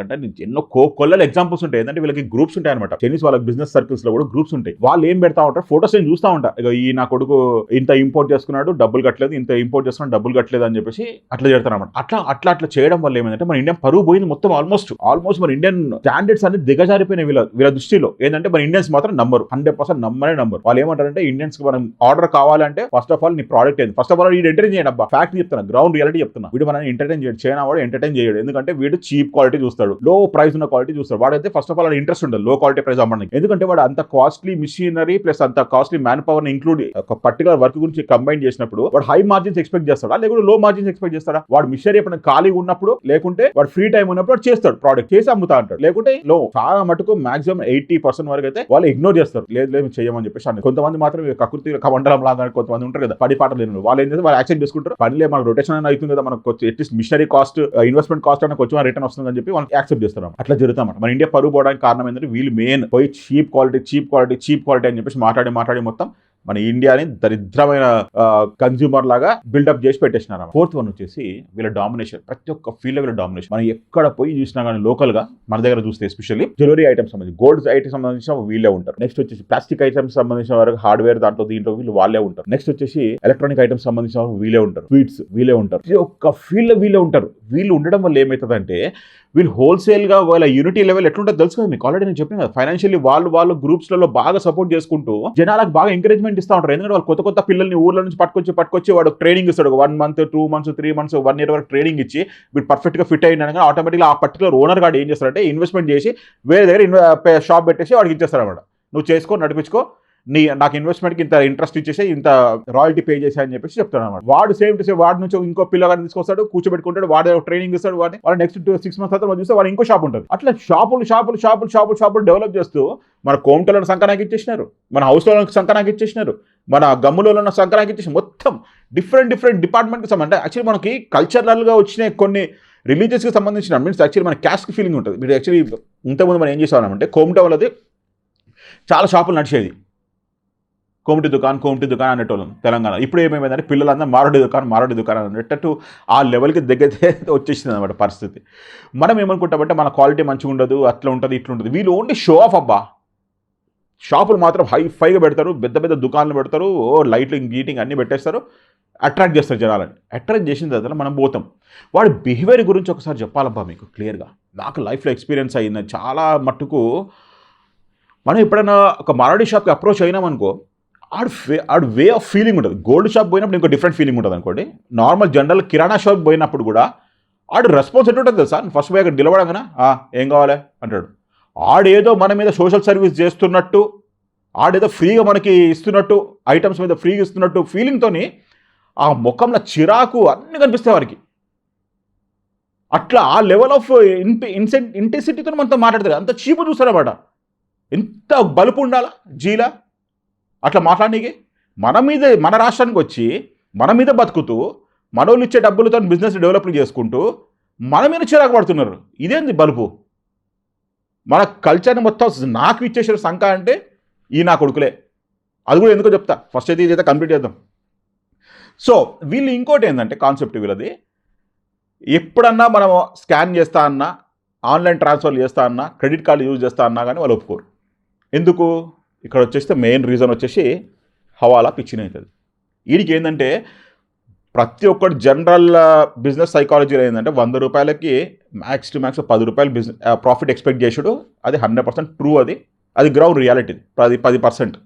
ఎన్నో కొల్లల ఎగ్జాంపుల్స్ ఉంటాయి. ఏంటంటే వీళ్ళకి గ్రూప్స్ ఉంటాయి అనమాట. చైనీస్ వాళ్ళకి బిజినెస్ సర్కిల్స్ లో కూడా గ్రూప్స్ ఉంటాయి. వాళ్ళు ఏం పెడతా ఉంటారు, ఫోటోస్ నేను చూస్తా ఉంటా. ఈ నా కొడుకు ఇంత ఇంపోర్ట్ చేసుకున్నాడు డబ్బులు కట్టలేదు, ఇంత ఇంపోర్ట్ చేసుకున్నాడు డబ్బులు కట్టలేదు అని చెప్పేసి అట్లా చేస్తారు అనమాట. అట్లా చేయడం వల్ల ఏమైందంటే మన ఇండియన్ పరువు పోయింది మొత్తం. ఆల్మోస్ట్ మన ఇండియన్ స్టాండర్డ్స్ అన్ని దిగజారిపోయిన వీళ్ళ దృష్టిలో. ఏంటంటే మన ఇండియన్స్ మాత్రం నంబర్ 100% నంబర్. వాళ్ళు ఏమంటారంటే ఇండియన్స్ కి మనం ఆర్డర్ కావాలంటే ఫస్ట్ ఆఫ్ ఆల్ నీ ప్రోడక్ట్ ఏంది, ఫస్ట్ ఆఫ్ ఆల్ వీడు ఎంటర్ చేయండి అబ్బా. ఫ్యాక్ట్ చెప్తున్నా, గ్రౌండ్ రియాలిటీ చెప్తున్నా. వీడు మనం ఎంటర్టైన్ చేయడు. చైనా వాడు ఎంటర్టైన్ చేయడు. ఎందుకంటే వీడు చీప్ క్వాలిటీ చూస్తాడు, లో ప్రైస్ ఉన్న క్వాలిటీ చూస్తాడు. వాడైతే ఫస్ట్ ఆఫ్ ఆల్ ఇంట్రెస్ట్ ఉండదు లో క్వాలిటీ ప్రైస్ అమ్మడానికి. ఎందుకంటే వాడు అంత కాస్ట్లీ మిషనరీ ప్లస్ అంత కాస్ట్లీ మ్యాన్ పవర్ ని ఇంక్లూడ్ ఒక పర్టికులర్ వర్క్ గురించి కంబైన్ చేసినప్పుడు వాడు హై మార్జిన్స్ ఎక్స్పెక్ట్ చేస్తాడా, లేకుంటే లో మార్జిన్స్ ఎక్స్పెక్ట్ చేస్తాడా? వాడు మిషనరీ ఎప్పుడైనా ఖాళీ ఉన్నప్పుడు, లేకుంటే వాడు ఫ్రీ టైం ఉన్నప్పుడు వాడు చేస్తాడు, ప్రోడక్ట్ చేసి అమ్ముతా అంటాడు. లేకుంటే లో చాలా మటుకు మాక్సిమం 80% వరకు అయితే వాళ్ళు ఇగ్నోర్ చేస్తారు. లేదు లేదు చేయమని చెప్పేసి అని. కొంతమంది మాత్రం కకృతి కమండలం లాగా కొంతమంది ఉంటారు కదా, పడి పాటలు లేని వాళ్ళు ఏం చేస్తే వాళ్ళు యాక్సెప్ట్ చేసుకుంటారు. పనిలే మనకు రొటేషన్ అయినా అవుతుంది కదా, మనకు at least machinery cost investment cost అయినా కొంచెం రిటర్న్ వస్తుంది అని చెప్పి వాళ్ళకి యాక్సెప్ట్ చేస్తారు. అట్లా జరుగుతాం. మన ఇండియా పరుగు పోవడానికి కారణం ఏంటంటే వీళ్ళు మెయిన్ పోయి చీప్ క్వాలిటీ అని చెప్పేసి మాట్లాడి మొత్తం మన ఇండియాని దరిద్రమైన కన్జ్యూమర్ లాగా బిల్డప్ చేసి పెట్టేసినారు. 4th వన్ వచ్చేసి వీళ్ళ డామినేషన్. ప్రతి ఒక్క ఫీల్డ్ వీళ్ళ డామినేషన్. మనం ఎక్కడ పోయి చూసినా కానీ లోకల్ గా మన దగ్గర చూస్తే ఎస్పెషల్లీ జ్యువెలరీ ఐటమ్స్ సంబంధించి, గోల్డ్ ఐటమ్స్ సంబంధించిన వీళ్ళే ఉంటారు. నెక్స్ట్ వచ్చేసి ప్లాస్టిక్ ఐటమ్స్ సంబంధించిన వరకు హార్డ్వేర్ దీంట్లో వీళ్ళు వాళ్ళే ఉంటారు. నెక్స్ట్ వచ్చేసి ఎలక్ట్రానిక్ ఐటమ్స్ సంబంధించిన వీళ్ళే ఉంటారు. స్వీట్స్ వీళ్ళే ఉంటారు. ప్రతి ఒక్క ఫీల్డ్ వీళ్ళే ఉంటారు. వీళ్ళు ఉండడం వల్ల ఏమవుతుందంటే వీళ్ళు హోల్సేల్ గా వాళ్ళ యూనిటీ లెవెల్ ఎట్లుంటుందో తెలుసు కదా మీకు. ఆల్రెడీ నేను చెప్పిన కదా, ఫైనాన్షియల్లీ వాళ్ళు గ్రూప్స్ లలో బాగా సపోర్ట్ చేసుకుంటూ జనాలకు బాగా ఎంకరేజ్మెంట్ ఇస్తూ ఉంటారు. ఎందుకంటే వాళ్ళు కొత్త పిల్లల్ని ఊర్ల నుంచి పట్టుకొచ్చి వాడు ట్రైనింగ్ ఇస్తాడు. 1 month 2 months 3 months 1 year వరకు ట్రైనింగ్ ఇచ్చి వీడు పర్ఫెక్ట్ గా ఫిట్ అయినా ఆటోమేటిక్గా ఆ పర్టికులర్ ఓనర్ గాడు ఏం చేస్తారంటే ఇన్వెస్ట్మెంట్ చేసి వేరే దగ్గర షాప్ పెట్టేసి వాడికి ఇచ్చేస్తాడు అన్నమాట. నువ్వు చేసుకో, నడిపించుకో, నాకు ఇన్వెస్ట్మెంట్కి ఇంత ఇంట్రెస్ట్ ఇచ్చేసి ఇంత రాయల్టీ పే చేసా అని చెప్పేసి చెప్తాడు అనమాట. వాడు సేమ్ టు సేమ్ వాడి నుంచి ఇంకో పిల్లగాడిని తీసుకొస్తాడు, కూర్చోబెట్టుకుంటాడు, వాడు ట్రైనింగ్ ఇస్తాడు. వాడు నెక్స్ట్ 6 months తర్వాత చూస్తే వాడు ఇంకో షాప్ ఉంటుంది. అట్లా షాపులు డెవలప్ చేస్తూ మన కోమటలను సంకనాకి ఇచ్చేసినారు, మన హౌస్లో సంకనాకి ఇచ్చేసినారు, మన గమ్ములో సంకనాకి ఇచ్చేసి మొత్తం డిఫరెంట్ డిపార్ట్మెంట్కి సంబంధించి. అంటే యాక్చువల్లీ మనకి కల్చరల్గా వచ్చిన కొన్ని రిలీజియస్కి సంబంధించిన మీన్స్ యాక్చువల్లీ మన క్యాస్ట్ ఫీలింగ్ ఉంటుంది. మీరు యాక్చువల్లీ ఇంతకుముందు మనం ఏం చేసామంటే కోమట వాళ్ళది చాలా షాపులు నడిచేది. కోమటి దుకాణం అనేటోళ్ళం తెలంగాణ. ఇప్పుడు ఏమేమైందంటే పిల్లలందరూ మారడి దుకాణం అనేటట్టు ఆ లెవెల్కి దగ్గర వచ్చేసింది అనమాట పరిస్థితి. మనం ఏమనుకుంటామంటే మన క్వాలిటీ మంచిగా ఉండదు, అట్లా ఉంటుంది, ఇట్లా ఉంటుంది. వీళ్ళు ఓన్లీ షో ఆఫ్ అబ్బా. షాపులు మాత్రం హైఫైగా పెడతారు, పెద్ద దుకాణాలు పెడతారు, లైటింగ్ గీటింగ్ అన్నీ పెట్టేస్తారు, అట్రాక్ట్ చేస్తారు జనాలని. అట్రాక్ట్ చేసిన తర్వాత మనం పోతాం. వాడి బిహేవియర్ గురించి ఒకసారి చెప్పాలబ్బా మీకు క్లియర్గా. నాకు లైఫ్లో ఎక్స్పీరియన్స్ అయింది చాలా మట్టుకు. మనం ఎప్పుడైనా ఒక మారడి షాప్కి అప్రోచ్ అయినామనుకో, ఆడు వే ఆఫ్ ఫీలింగ్ ఉంటుంది. గోల్డ్ షాప్ పోయినప్పుడు ఇంకో డిఫరెంట్ ఫీలింగ్ ఉంటుంది అనుకోండి. నార్మల్ జనరల్ కిరాణా షాప్ పోయినప్పుడు కూడా ఆడు రెస్పాన్స్ ఎట్లుంటుంది తెలుసా? ఫస్ట్ పోయి అక్కడ నిలబడగానే ఏం కావాలి అంటాడు. ఆడేదో మన మీద సోషల్ సర్వీస్ చేస్తున్నట్టు, ఆడేదో ఫ్రీగా మనకి ఇస్తున్నట్టు, ఐటమ్స్ మీద ఫ్రీగా ఇస్తున్నట్టు ఫీలింగ్తో ఆ ముఖంలో చిరాకు అన్నీ కనిపిస్తాయి వారికి. అట్లా ఆ లెవెల్ ఆఫ్ ఇంటెన్సిటీతో మనతో మాట్లాడతారు. అంత చీపు చూస్తారన్నమాట. ఎంత బలుపు ఉండాలా జీలా అట్లా మాట్లాడనీకి. మన రాష్ట్రానికి వచ్చి మన మీద బతుకుతూ మనోళ్ళు ఇచ్చే డబ్బులతో బిజినెస్ డెవలప్ చేసుకుంటూ మన మీద చిరాకు పడుతున్నారు. ఇదేంది బలుపు? మన కల్చర్ని మొత్తం నాకు ఇచ్చేసారు సంఖ అంటే ఈ నా కొడుకులే. అది కూడా ఎందుకో చెప్తా. ఫస్ట్ అయితే ఇదైతే కంప్లీట్ చేద్దాం. సో వీళ్ళు ఇంకోటి ఏంటంటే కాన్సెప్ట్ వీళ్ళది, ఎప్పుడన్నా మనం స్కాన్ చేస్తా అన్నా, ఆన్లైన్ ట్రాన్స్ఫర్ చేస్తా అన్నా, క్రెడిట్ కార్డు యూజ్ చేస్తా అన్నా కానీ వాళ్ళు ఒప్పుకోరు. ఎందుకు? ఇక్కడ వచ్చేస్తే మెయిన్ రీజన్ వచ్చేసి హవాలా పిచ్చిన అవుతుంది. వీడికి ఏంటంటే ప్రతి ఒక్కటి జనరల్ బిజినెస్ సైకాలజీలో ఏంటంటే 100 రూపాయలకి మ్యాక్స్ టు మ్యాక్స్ 10 రూపాయలు బిజినెస్ ప్రాఫిట్ ఎక్స్పెక్ట్ చేసుడు. అది 100% ట్రూ. అది గ్రౌండ్ రియాలిటీ. 10%.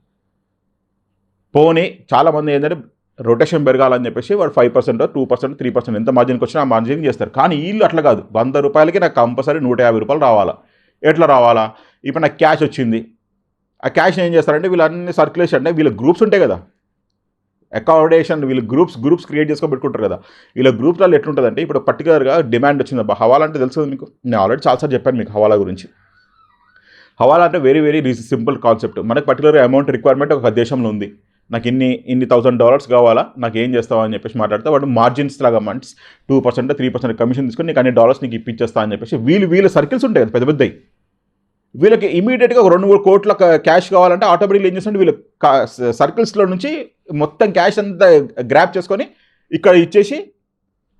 పోనీ చాలామంది ఏంటంటే రొటేషన్ పెరగాలని చెప్పేసి వాడు 5%, 2%, 3% ఎంత మార్జిన్కి వచ్చినా ఆ మార్జిన్ చేస్తారు. కానీ వీళ్ళు అట్లా కాదు. 100 రూపాయలకి నాకు కంపల్సరీ 150 రూపాయలు రావాలా. ఎట్లా రావాలా? ఇప్పుడు నాకు క్యాష్ వచ్చింది, ఆ క్యాష్ ఏం చేస్తారంటే వీళ్ళన్ని సర్క్యులేషన్ అంటే వీళ్ళ గ్రూప్స్ ఉంటాయి కదా, అకామిడేషన్ వీళ్ళు గ్రూప్స్ క్రియేట్ చేసుకొని పెట్టుకుంటారు కదా. వీళ్ళ గ్రూప్లలో ఎట్లుంటుందంటే ఇప్పుడు పర్టికులర్గా డిమాండ్ వచ్చింది అబ్బా. హవాలా అంటే తెలుసు మీకు, నేను ఆల్రెడీ చాలాసార్లు చెప్పాను మీకు హవాలా గురించి. హవాలా అంటే వెరీ వెరీ సింపుల్ కాన్సెప్ట్. మనకు పర్టికులర్ అమౌంట్ రిక్వైర్మెంట్ ఒక దేశంలో ఉంది, నాకు ఇన్ని $1,000 కావాలా, నాకు ఏం చేస్తావా అని చెప్పేసి మాట్లాడితే వాడు మార్జిన్స్ లాగా మంత్స్ 2%, 3% కమిషన్ తీసుకొని నీకు అన్ని డాలర్స్ నీకు ఇప్పించేస్తా అని చెప్పేసి వీళ్ళ సర్కిల్స్ ఉంటాయి కదా పెద్ద పెద్దవి. వీళ్ళకి ఇమీడియట్గా ఒక 2-3 కోట్ల క్యాష్ కావాలంటే ఆటోమేటిక్గా ఏం చేస్తుంటే వీళ్ళు సర్కిల్స్లో నుంచి మొత్తం క్యాష్ అంతా గ్రాప్ చేసుకొని ఇక్కడ ఇచ్చేసి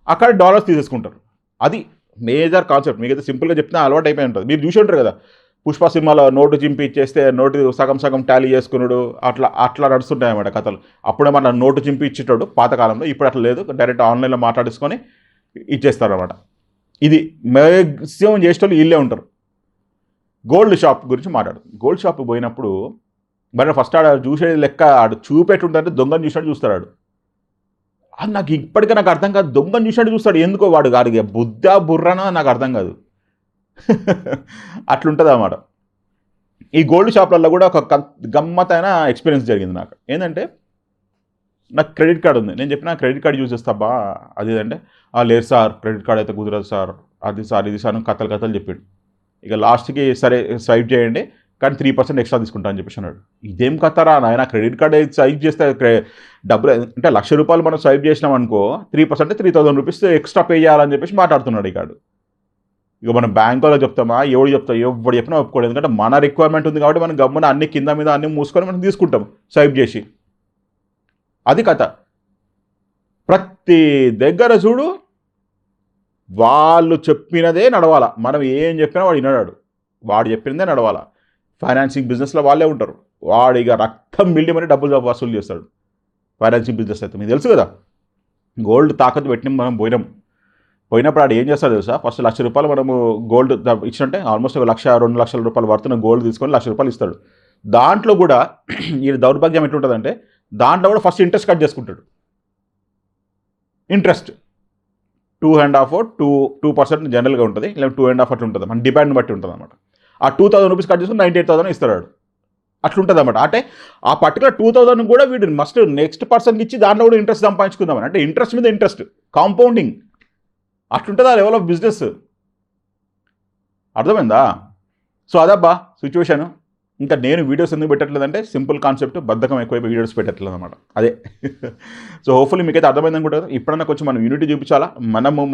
అక్కడ డాలర్స్ తీసేసుకుంటారు. అది మేజర్ కాన్సెప్ట్. మీకైతే సింపుల్గా చెప్తే అలవాటు అయిపోయి ఉంటుంది. మీరు చూసి ఉంటారు కదా పుష్ప సినిమాలో నోటు చింపి ఇచ్చేస్తే నోటు సగం టాలీ చేసుకున్నాడు, అట్లా నడుస్తుంటాయి అన్నమాట కథలు. అప్పుడే మన నోటు చింపి ఇచ్చేటాడు పాతకాలంలో. ఇప్పుడు అట్లా లేదు, డైరెక్ట్ ఆన్లైన్లో మాట్లాడేసుకొని ఇచ్చేస్తారు అన్నమాట. ఇది మ్యాక్సిమం చేసేటోళ్ళు వీళ్ళే ఉంటారు. గోల్డ్ షాప్ గురించి మాట్లాడు. గోల్డ్ షాప్కి పోయినప్పుడు మరి ఫస్ట్ ఆడ చూసేది లెక్క ఆడు చూపెట్టుంటే దొంగను చూసినట్టు చూస్తాడు. అది నాకు ఇప్పటికీ నాకు అర్థం కాదు. దొంగని చూసినట్టు చూస్తాడు. ఎందుకో వాడు గాడికి బుద్ధా బుర్రనా నాకు అర్థం కాదు. అట్లుంటుంది అన్నమాట. ఈ గోల్డ్ షాప్లలో కూడా ఒక గమ్మతైన ఎక్స్పీరియన్స్ జరిగింది నాకు. ఏంటంటే నాకు క్రెడిట్ కార్డు ఉంది. నేను చెప్పిన క్రెడిట్ కార్డు యూజ్ చేస్తాబా అది అంటే లేదు సార్ క్రెడిట్ కార్డ్ అయితే కుదరదు సార్, అది సార్ ఇది సార్ కథలు చెప్పాడు. ఇక లాస్ట్కి సరే స్వైప్ చేయండి కానీ 3% ఎక్స్ట్రా తీసుకుంటా అని చెప్పేసి అన్నాడు. ఇదేం కథరా నాయన, క్రెడిట్ కార్డ్ స్వైప్ చేస్తే డబ్బులు అంటే ₹1,00,000 మనం స్వైప్ చేసినాం అనుకో 3% ₹3,000 ఎక్స్ట్రా పే చేయాలని చెప్పేసి మాట్లాడుతున్నాడు ఈ కార్డు. ఇక మనం బ్యాంకులో చెప్తామా, ఎవడు చెప్పినా ఒప్పుకోలేదు. ఎందుకంటే మన రిక్వైర్మెంట్ ఉంది కాబట్టి మనం గమ్మున అన్ని కింద మీద అన్ని మూసుకొని మనం తీసుకుంటాం స్వైప్ చేసి. అది కథ. ప్రతి దగ్గర చూడు వాళ్ళు చెప్పినదే నడవాలా. మనం ఏం చెప్పినా వాడు వినడాడు. వాడు చెప్పినదే నడవాలా. ఫైనాన్సింగ్ బిజినెస్లో వాళ్ళే ఉంటారు. వాడు ఇక రక్తం బిల్డి మరి డబ్బులు వసూలు చేస్తాడు ఫైనాన్సింగ్ బిజినెస్ అయితే. మీకు తెలుసు కదా, గోల్డ్ తాకట్టు పెట్టిన మనం పోయినప్పుడు ఆడు ఏం చేస్తాడు తెలుసా, ఫస్ట్ ₹1,00,000 మనము గోల్డ్ ఇచ్చినట్టే ఆల్మోస్ట్ ₹1,00,000 2 లక్షల రూపాయలు వర్తున్న గోల్డ్ తీసుకొని ₹1,00,000 ఇస్తాడు. దాంట్లో కూడా ఈ దౌర్భాగ్యం ఎట్లుంటుందంటే దాంట్లో కూడా ఫస్ట్ ఇంట్రెస్ట్ కట్ చేసుకుంటాడు. ఇంట్రెస్ట్ 2.5% జనరల్గా ఉంటుంది, లేదా 2.5 అట్లా ఉంటుంది. మన డిమాండ్ బట్టి ఉంటుంది అనమాట. ఆ ₹2,000 కట్ చేసుకుని 98,000 ఇస్తాడు. అట్లుంటుంది అనమాట. అంటే ఆ పర్టికులర్ 2,000 కూడా వీడు మస్ట్ నెక్స్ట్ పర్సన్కి ఇచ్చి దాంట్లో కూడా ఇంట్రెస్ట్ సంపాదించుకుందామని. అంటే ఇంట్రెస్ట్ మీద ఇంట్రెస్ట్, కాంపౌండింగ్ అట్లుంటుంది ఆ లెవెల్ ఆఫ్ బిజినెస్. అర్థమైందా? సో అదబ్బా సిచ్యువేషన్. ఇంకా నేను వీడియోస్ ఎందుకు పెట్టట్లేదంటే సింపుల్ కాన్సెప్ట్, బద్ధకం ఎక్కువైపోయి వీడియోస్ పెట్టట్లేదు అనమాట. అదే. సో హోప్ఫుల్లీ మీకైతే అర్థమైంది అనుకుంటారు. ఇప్పుడన్నా కొంచెం మనం యూనిటీ చూపించాలా,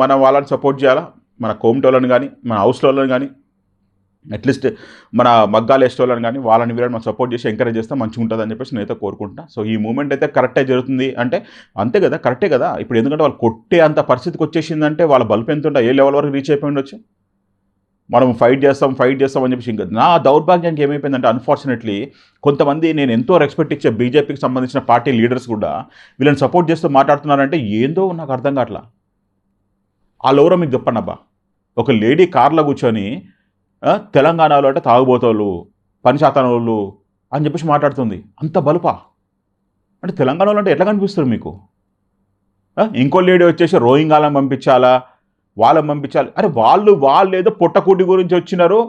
మన వాళ్ళని సపోర్ట్ చేయాలా, మన కోమిటోళ్ళని కానీ మన హౌస్లోళ్ళని కానీ అట్లీస్ట్ మన మగ్గాలు వేసేవాళ్ళని కానీ వాళ్ళని వీళ్ళని మనం సపోర్ట్ చేసి ఎంకరేజ్ చేస్తే మంచిగా ఉంటుంది అని చెప్పేసి నేనైతే కోరుకుంటున్నా. సో ఈ మూమెంట్ అయితే కరెక్టే జరుగుతుంది అంటే అంతే కదా, కరెక్టే కదా. ఇప్పుడు ఎందుకంటే వాళ్ళు కొట్టే అంత పరిస్థితికి వచ్చేసిందంటే వాళ్ళ బల్బ్ ఎంత ఉంటే ఏ లెవెల్ వరకు రీచ్ అయిపోయి ఉండొచ్చు. మనం ఫైట్ చేస్తాం అని చెప్పేసి ఇంకా నా దౌర్భాగ్యానికి ఏమైపోయిందంటే అన్ఫార్చునేట్లీ కొంతమంది నేను ఎంతో రెస్పెక్ట్ ఇచ్చే బీజేపీకి సంబంధించిన పార్టీ లీడర్స్ కూడా వీళ్ళని సపోర్ట్ చేస్తూ మాట్లాడుతున్నారంటే ఏందో నాకు అర్థం కావట్లా. వాళ్ళు ఎవరో మీకు చెప్పండి అబ్బా. ఒక లేడీ కార్లో కూర్చొని తెలంగాణలో అంటే తాగుబోతోళ్ళు, పని శాతం వాళ్ళు అని చెప్పేసి మాట్లాడుతుంది. అంత బలుపా అంటే తెలంగాణలో అంటే ఎట్లా కనిపిస్తారు మీకు? ఇంకో లేడీ వచ్చేసి రోహింగ్యాలను పంపించాలా, వాళ్ళని పంపించాలి. అరే వాళ్ళు ఏదో పొట్టకూటి గురించి వచ్చినారు.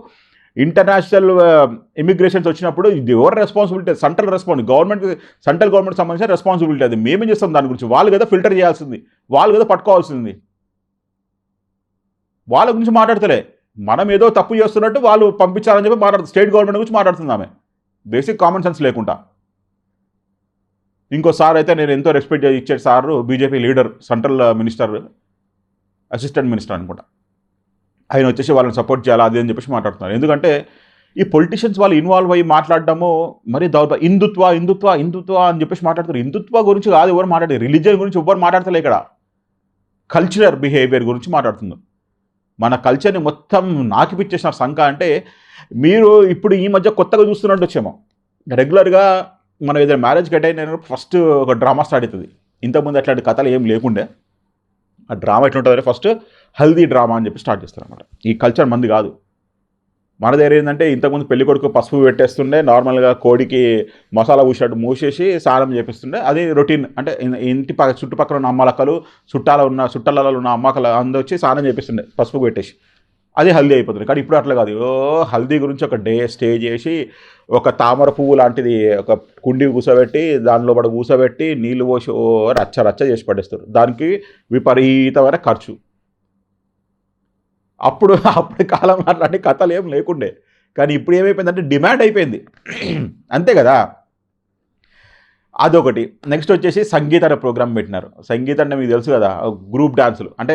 ఇంటర్నేషనల్ ఇమిగ్రేషన్స్ వచ్చినప్పుడు ఇది ఎవరు రెస్పాన్సిబిలిటీ? సెంట్రల్ గవర్నమెంట్ సంబంధించిన రెస్పాన్సిబిలిటీ. అది మేమేం చేస్తాం దాని గురించి? వాళ్ళు కదా ఫిల్టర్ చేయాల్సింది, వాళ్ళు కదా పట్టుకోవాల్సింది. వాళ్ళ గురించి మాట్లాడతలే, మనం ఏదో తప్పు చేస్తున్నట్టు వాళ్ళు పంపించాలని చెప్పి మాట్లాడుతుంది. స్టేట్ గవర్నమెంట్ గురించి మాట్లాడుతుంది ఆమె, బేసిక్ కామన్ సెన్స్ లేకుండా. ఇంకో సార్ అయితే నేను ఎంతో రెస్పెక్ట్ ఇచ్చే sir, BJP leader, central minister, assistant minister అనుకుంటా, ఆయన వచ్చేసి వాళ్ళని సపోర్ట్ చేయాలి అది అని చెప్పేసి మాట్లాడుతున్నారు. ఎందుకంటే ఈ పొలిటీషియన్స్ వాళ్ళు ఇన్వాల్వ్ అయ్యి మాట్లాడడము మరి హిందుత్వ అని చెప్పేసి మాట్లాడుతారు. హిందుత్వ గురించి కాదు ఎవరు మాట్లాడేది, రిలీజియన్ గురించి ఎవరు మాట్లాడతలే. ఇక్కడ కల్చరల్ బిహేవియర్ గురించి మాట్లాడుతున్నారు. మన కల్చర్ని మొత్తం నాకిపిచ్చేసిన సంఖ. అంటే మీరు ఇప్పుడు ఈ మధ్య కొత్తగా చూస్తున్నట్టు వచ్చేమో, రెగ్యులర్గా మనం ఏదైనా మ్యారేజ్కి అటెండ్ అయినప్పుడు ఫస్ట్ ఒక డ్రామా స్టార్ట్ అవుతుంది. ఇంతకుముందు అట్లాంటి కథలు ఏం లేకుండే. ఆ డ్రామా ఎట్లుంటుంది, ఫస్ట్ హల్దీ డ్రామా అని చెప్పి స్టార్ట్ చేస్తారు అనమాట. ఈ కల్చర్ మంది కాదు. మన దగ్గర ఏంటంటే ఇంతకుముందు పెళ్లి కొడుకు పసుపు పెట్టేస్తుండే, నార్మల్గా కోడికి మసాలా పూసినట్టు మూసేసి స్నానం చేపిస్తుండే. అది రొటీన్. అంటే ఇంటి చుట్టుపక్కల ఉన్న అమ్మలక్కలు, చుట్టాలలో ఉన్న అమ్మకలు అందరూ వచ్చి స్నానం చేపిస్తుండే పసుపు పెట్టేసి. అది హల్దీ అయిపోతుంది. కానీ ఇప్పుడు అట్లా కాదు. హల్దీ గురించి ఒక డే స్టే చేసి ఒక తామర పువ్వు లాంటిది ఒక కుండి కూసబెట్టి దానిలో కూసబెట్టి నీళ్ళు పోసి రచ్చ చేసి పడేస్తారు. దానికి విపరీతమైన ఖర్చు. అప్పుడు కాలం అట్లాంటి కథలు ఏం లేకుండే. కానీ ఇప్పుడు ఏమైపోయిందంటే డిమాండ్ అయిపోయింది. అంతే కదా. అదొకటి. నెక్స్ట్ వచ్చేసి సంగీత అనే ప్రోగ్రామ్ పెట్టినారు. సంగీతం అంటే మీకు తెలుసు కదా, గ్రూప్ డాన్సులు. అంటే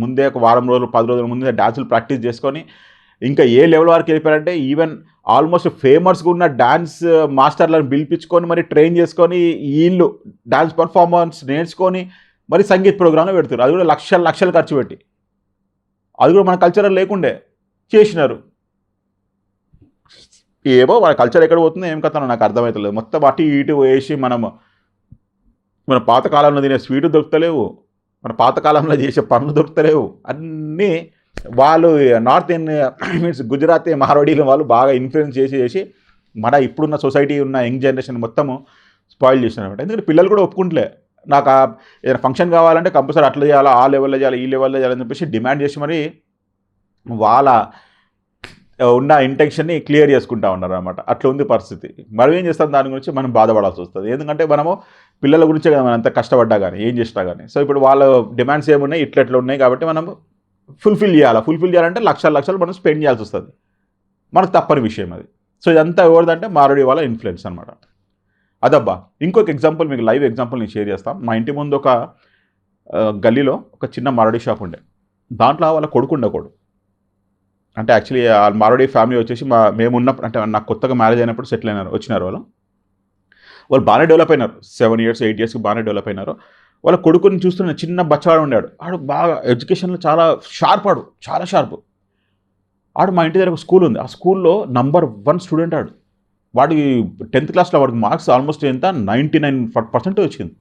ముందే ఒక వారం రోజులు 10 రోజుల ముందే డాన్సులు ప్రాక్టీస్ చేసుకొని ఇంకా ఏ లెవెల్ వరకు వెళ్ళిపోయారంటే ఈవెన్ ఆల్మోస్ట్ ఫేమస్గా ఉన్న డాన్స్ మాస్టర్లను పిలిపించుకొని మరి ట్రైన్ చేసుకొని వీళ్ళు డాన్స్ పర్ఫార్మెన్స్ నేర్చుకొని మరి సంగీత ప్రోగ్రాంలో పెడుతున్నారు. అది కూడా లక్షలు ఖర్చు పెట్టి. అది కూడా మన కల్చర్ లేకుండే చేసినారు. ఏమో మన కల్చర్ ఎక్కడ పోతుందో ఏం కథనో నాకు అర్థమవుతలేదు. మొత్తం అటు ఇటు వేసి మన పాతకాలంలో తినే స్వీటు దొరుకుతలేవు, మన పాతకాలంలో చేసే పనులు దొరుకుతలేవు. అన్నీ వాళ్ళు నార్త్ మీన్స్ గుజరాతీ మార్వాడీలు వాళ్ళు బాగా ఇన్ఫ్లుయెన్స్ చేసి మన ఇప్పుడున్న సొసైటీ ఉన్న యంగ్ జనరేషన్ మొత్తము స్పాయిల్ చేసినారనమాట. ఎందుకంటే పిల్లలు కూడా ఒప్పుకుంటలే. నాకు ఏదైనా ఫంక్షన్ కావాలంటే కంపల్సరీ అట్లా చేయాలా, ఆ లెవెల్లో చేయాలి, ఈ లెవెల్లో చేయాలని చెప్పేసి డిమాండ్ చేసి మరి వాళ్ళ ఉన్న ఇంటెన్షన్ని క్లియర్ చేసుకుంటా ఉన్నారు అనమాట. అట్లా ఉంది పరిస్థితి. మనం ఏం చేస్తాం, దాని గురించి మనం బాధపడాల్సి వస్తుంది. ఎందుకంటే మనము పిల్లల గురించే కదా మనం అంత కష్టపడ్డా కానీ ఏం చేసినా కానీ. సో ఇప్పుడు వాళ్ళ డిమాండ్స్ ఏమున్నాయి, ఇట్లా ఉన్నాయి కాబట్టి మనం ఫుల్ఫిల్ చేయాలంటే లక్షలు మనం స్పెండ్ చేయాల్సి వస్తుంది. మనకు తప్పని విషయం అది. సో ఇదంతా ఎవరిదంటే మారుడి వాళ్ళ ఇన్ఫ్లుయెన్స్ అనమాట. అదబ్బా. ఇంకొక ఎగ్జాంపుల్, మీకు లైవ్ ఎగ్జాంపుల్ నేను షేర్ చేస్తాను. మా ఇంటి ముందు ఒక గల్లీలో ఒక చిన్న మారుడి షాప్ ఉండే. దాంట్లో వాళ్ళ కొడుకు అంటే యాక్చువల్లీ మారుడి ఫ్యామిలీ వచ్చేసి మేమున్నప్పుడు, అంటే నాకు కొత్తగా మ్యారేజ్ అయినప్పుడు సెటిల్ వచ్చినారు వాళ్ళు బాగానే డెవలప్ అయినారు. 7 years 8 yearsకి బాగానే డెవలప్ అయినారు. వాళ్ళ కొడుకుని చూస్తున్న చిన్న బచ్చవాడు ఉన్నాడు. ఆడు బాగా ఎడ్యుకేషన్లో చాలా షార్ప్. ఆడు మా ఇంటి దగ్గర ఒక స్కూల్ ఉంది. ఆ స్కూల్లో నంబర్ 1 స్టూడెంట్ ఆడు. వాడికి 10th క్లాస్లో వాడికి మార్క్స్ ఆల్మోస్ట్ ఎంత 99% వచ్చింది.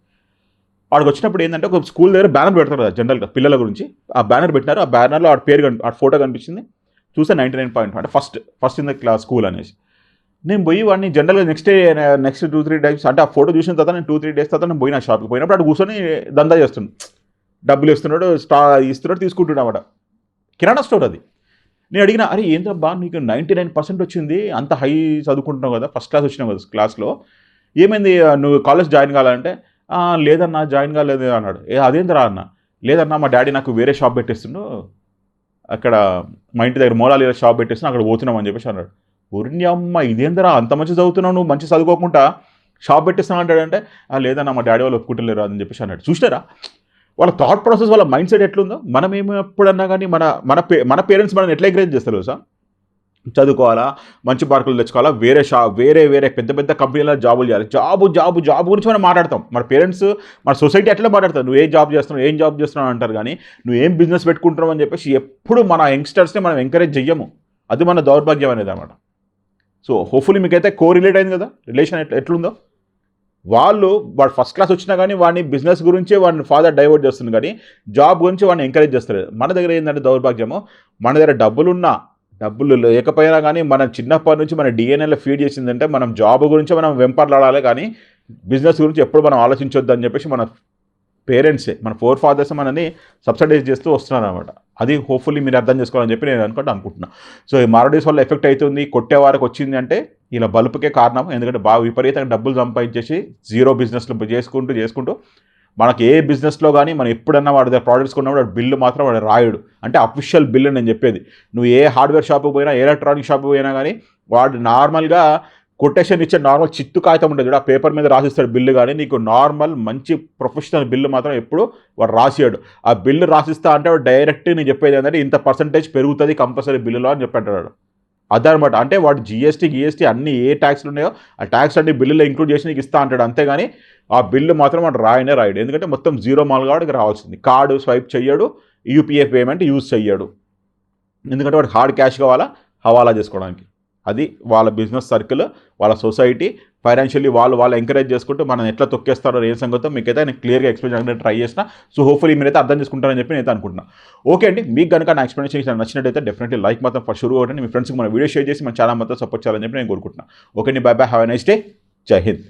వాడికి వచ్చినప్పుడు ఏంటంటే ఒక స్కూల్ దగ్గర బ్యానర్ పెడతారు కదా జనరల్గా పిల్లల గురించి. ఆ బ్యానర్ పెట్టినారు. ఆ బ్యానర్లో ఆడ పేరు ఆడ ఫోటో కనిపించింది. చూస్తే 99 అంటే first in the class school అనేసి. నేను పోయి వాడిని జనరల్గా నెక్స్ట్ 2-3 days, అంటే ఆ ఫోటో చూసిన తర్వాత నేను 2-3 days తర్వాత నేను పోయినా షాప్కి. పోయినప్పుడు అటు కూర్చొని దందా చేస్తున్నాడు, డబ్బులు ఇస్తున్నాడు, ఇస్తున్నాడు, తీసుకుంటున్నాడు. కిరాణా స్టోర్ అది. నేను అడిగిన, అరే ఏంటబ్బా నీకు 99% వచ్చింది, అంత హై చదువుకుంటున్నావు కదా, ఫస్ట్ క్లాస్ వచ్చినావు కదా క్లాస్లో, ఏమైంది, నువ్వు కాలేజ్ జాయిన్ కావాలంటే లేదన్నా జాయిన్ కాలేదు అన్నాడు. అదేంద్రా అన్న. లేదన్నా మా డాడీ నాకు వేరే షాప్ పెట్టేస్తుండు, అక్కడ మా ఇంటి దగ్గర మోలాలి షాప్ పెట్టేస్తున్నా, అక్కడ పోతున్నాం అని చెప్పేసి అన్నాడు. ఒరిని అమ్మ ఇదేంద్రా అంత మంచి చదువుతున్నావు, నువ్వు మంచి చదువుకోకుండా షాప్ పెట్టిస్తాను అంటాడంటే, లేదన్నా మా డాడీ వాళ్ళు ఒప్పుకుంటలేరు అని చెప్పేసి అన్నాడు. చూసారా వాళ్ళ థాట్ ప్రాసెస్, వాళ్ళ మైండ్ సెట్ ఎట్లుందో. మనం ఏమి ఎప్పుడన్నా కానీ మన పేరెంట్స్ మనం ఎట్లా ఎంకరేజ్ చేస్తారు సార్, చదువుకోవాలా, మంచి మార్కులు తెచ్చుకోవాలా, వేరే పెద్ద కంపెనీలో జాబులు చేయాలి, జాబు గురించి మనం మాట్లాడతాం. మన పేరెంట్స్, మన సొసైటీ ఎట్లా మాట్లాడతారు, నువ్వు ఏం జాబ్ చేస్తున్నావు అంటారు. కానీ నువ్వు ఏం బిజినెస్ పెట్టుకుంటున్నావు అని చెప్పేసి ఎప్పుడు మన యంగ్స్టర్స్ని మనం ఎంకరేజ్ చెయ్యము. అది మన దౌర్భాగ్యం అనేది అన్నమాట. సో హోప్ఫుల్లీ మీకైతే కోరిలేట్ అయింది కదా రిలేషన్ ఎట్లుందో. వాడు ఫస్ట్ క్లాస్ వచ్చినా కానీ వాడిని బిజినెస్ గురించి వాడిని ఫాదర్ డైవర్ట్ చేస్తుంది, కానీ జాబ్ గురించి వాడిని ఎంకరేజ్ చేస్తారు. మన దగ్గర ఏంటంటే దౌర్భాగ్యము, మన దగ్గర డబ్బులు లేకపోయినా కానీ మన చిన్నప్పటి నుంచి మన డిఎన్ఏలో ఫీడ్ చేసిందంటే మనం జాబ్ గురించి మనం వెంపర్లాడాలి, కానీ బిజినెస్ గురించి ఎప్పుడు మనం ఆలోచించొద్దు అని చెప్పేసి మన పేరెంట్సే, మన ఫోర్ ఫాదర్స్ మనని సబ్సిడైజ్ చేస్తూ వస్తున్నారు అనమాట. అది హోప్ఫుల్లీ మీరు అర్థం చేసుకోవాలని చెప్పి నేను అనుకుంటున్నా. సో ఈ మారడీస్ వల్ల ఎఫెక్ట్ అవుతుంది, కొట్టే వారికి వచ్చింది అంటే ఇలా బల్బుకే కారణం. ఎందుకంటే బాగా విపరీతంగా డబ్బులు సంపాదించేసి జీరో బిజినెస్లు చేసుకుంటూ మనకి ఏ బిజినెస్లో కానీ మనం ఎప్పుడన్నా వాడి దగ్గర ప్రోడక్ట్స్ కొన్నప్పుడు వాడు బిల్లు మాత్రం వాడు రాయడు. అంటే అఫీషియల్ బిల్లు నేను చెప్పేది. నువ్వు ఏ హార్డ్వేర్ షాప్కి పోయినా, ఎలక్ట్రానిక్ షాప్కి పోయినా కానీ వాడు నార్మల్గా కొటేషన్ ఇచ్చే నార్మల్ చిత్తు కాగితం ఉంటుంది చూడ, ఆ పేపర్ మీద రాసిస్తాడు బిల్లు. కానీ నీకు నార్మల్ మంచి ప్రొఫెషనల్ బిల్లు మాత్రం ఎప్పుడు వాడు రాసియాడు. ఆ బిల్లు రాసిస్తా అంటే వాడు డైరెక్ట్ నేను చెప్పేది ఏంటంటే ఇంత పర్సెంటేజ్ పెరుగుతుంది కంపల్సరీ బిల్లులో అని చెప్పి అంటాడు. అదనమాట. అంటే వాడు జిఎస్టీ అన్ని ఏ ట్యాక్స్లు ఉన్నాయో ఆ ట్యాక్స్ అన్ని బిల్లులో ఇంక్లూడ్ చేసి నీకు ఇస్తా అంటాడు. అంతేగాని ఆ బిల్లు మాత్రం వాడు రాయడు. ఎందుకంటే మొత్తం జీరో మాల్గా వాడికి రావాల్సింది. కార్డు స్వైప్ చెయ్యడు, యూపీఐ పేమెంట్ యూజ్ చెయ్యడు. ఎందుకంటే వాడికి హార్డ్ క్యాష్ కావాలా హవాలా చేసుకోవడానికి. అది వాళ్ళ బిజినెస్ సర్కిల్, వాళ్ళ సొసైటీ, ఫైనాన్షియల్లీ వాళ్ళు ఎంకరేజ్ చేసుకుంటూ మనం ఎట్లా తొక్కేస్తారో ఏ సంగతో మీకైతే నేను క్లియర్గా ఎక్స్ప్లెయిన్ చేయడానికి ట్రై చేసిన. సో హోప్ఫుల్లీ మీరైతే అర్థం చేసుకుంటారని చెప్పి నేను అనుకుంటున్నాను. ఓకే అండి, మీకు కనుక నా ఎక్స్ప్లెనేషన్ నచ్చినట్టయితే డెఫినెట్లీ లైక్ మాత్రం ఫస్ట్ షురూ అవుతుంది. మీ ఫ్రెండ్స్కి మన వీడియో షేర్ చేసి మన ఛానల్ మాత్రం సపోర్ట్ చేయాలని చెప్పి నేను కోరుకుంటున్నాను. ఓకే అండి, by by, have a nice day, జై హింద్.